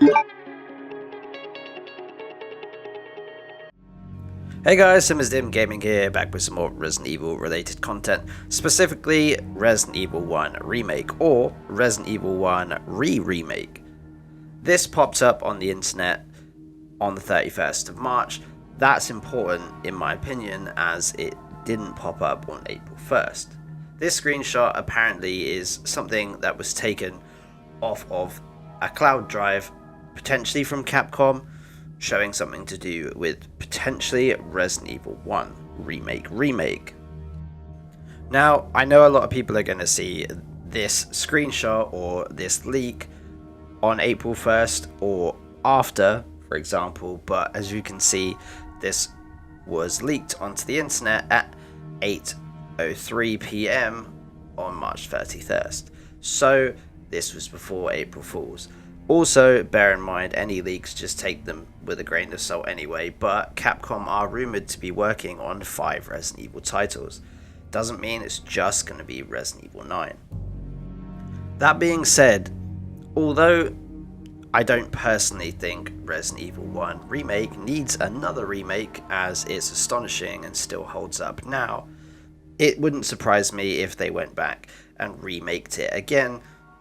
Hey guys, Remake Gaming here, back with some more Resident Evil related content, specifically Resident Evil 1 Remake or Resident Evil 1 Remake. This popped up on the internet on the 31st of March. That's important in my opinion as it didn't pop up on April 1st. This screenshot apparently is something that was taken off of a cloud drive, potentially from Capcom, showing something to do with potentially Resident Evil 1 Remake. Now, I know a lot of people are going to see this screenshot or this leak on April 1st or after, for example, but as you can see, this was leaked onto the internet at 8:03 PM on March 31st. So this was before April Fools. Also, bear in mind, any leaks, just take them with a grain of salt anyway, but Capcom are rumoured to be working on 5 Resident Evil titles. Doesn't mean it's just going to be Resident Evil 9. That being said, although I don't personally think Resident Evil 1 Remake needs another remake as it's astonishing and still holds up now, it wouldn't surprise me if they went back and remaked it again,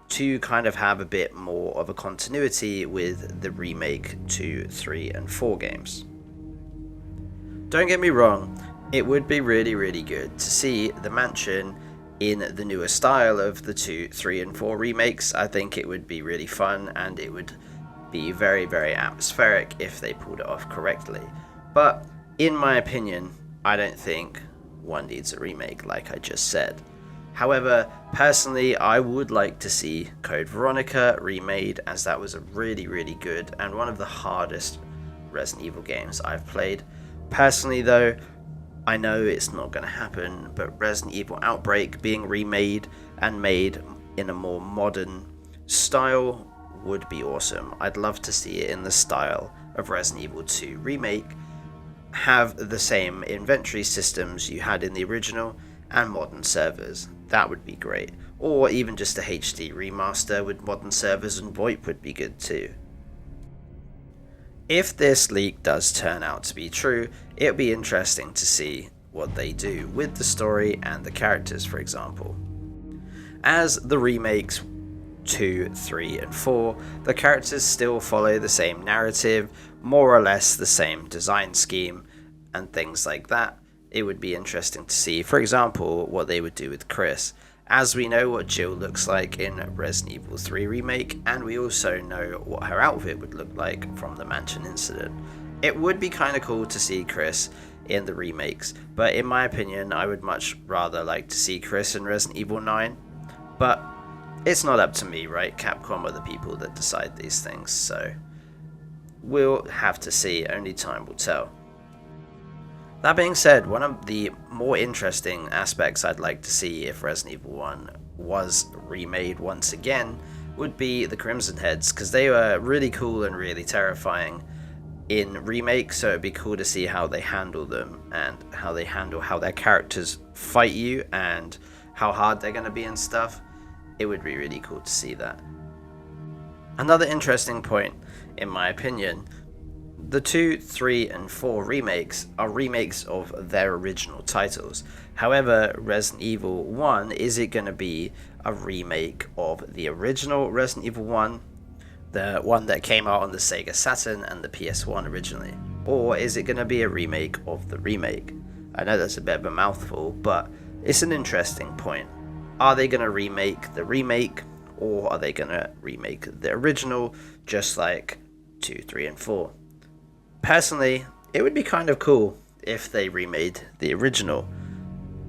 to kind of have a bit more of a continuity with the remake 2, 3 and 4 games. Don't get me wrong, it would be really good to see the mansion in the newer style of the 2, 3 and 4 remakes. I think it would be really fun and it would be very atmospheric if they pulled it off correctly. But in my opinion, I don't think one needs a remake like I just said. However, personally, I would like to see Code Veronica remade, as that was a really good and one of the hardest Resident Evil games I've played. Personally though, I know it's not going to happen, but Resident Evil Outbreak being remade and made in a more modern style would be awesome. I'd love to see it in the style of Resident Evil 2 Remake, have the same inventory systems you had in the original, and modern servers. That would be great. Or even just a HD remaster with modern servers and VoIP would be good too. If this leak does turn out to be true, it'll be interesting to see what they do with the story and the characters, for example. As the remakes 2, 3 and 4, the characters still follow the same narrative, more or less the same design scheme and things like that. It would be interesting to see, for example, what they would do with Chris, as we know what Jill looks like in Resident Evil 3 Remake, and we also know what her outfit would look like from the mansion incident. It would be kind of cool to see Chris in the remakes, but in my opinion, I would much rather like to see Chris in Resident Evil 9, but it's not up to me, right? Capcom are the people that decide these things, so we'll have to see, only time will tell. That being said, one of the more interesting aspects I'd like to see if Resident Evil 1 was remade once again would be the Crimson Heads, because they were really cool and really terrifying in Remake, so it'd be cool to see how they handle them and how they handle how their characters fight you and how hard they're going to be and stuff. It would be really cool to see that. Another interesting point, in my opinion, the 2, 3 and 4 remakes are remakes of their original titles. However, Resident Evil 1, is it going to be a remake of the original Resident Evil 1? The one that came out on the Sega Saturn and the PS1 originally? Or is it going to be a remake of the remake? I know that's a bit of a mouthful, but it's an interesting point. Are they going to remake the remake, or are they going to remake the original, just like 2, 3 and 4? Personally, it would be kind of cool if they remade the original.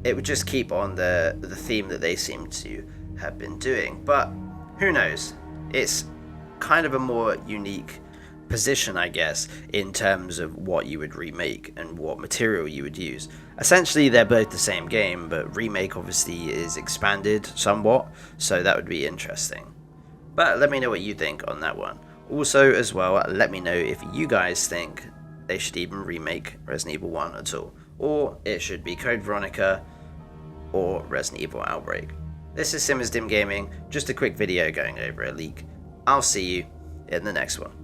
It would just keep on the theme that they seem to have been doing, but who knows? It's kind of a more unique position, I guess, in terms of what you would remake and what material you would use. Essentially, they're both the same game, but Remake obviously is expanded somewhat, so that would be interesting. But let me know what you think on that one. Also, as well, let me know if you guys think they should even remake Resident Evil 1 at all, or it should be Code Veronica or Resident Evil Outbreak. This is Dim Gaming, just a quick video going over a leak. I'll see you in the next one.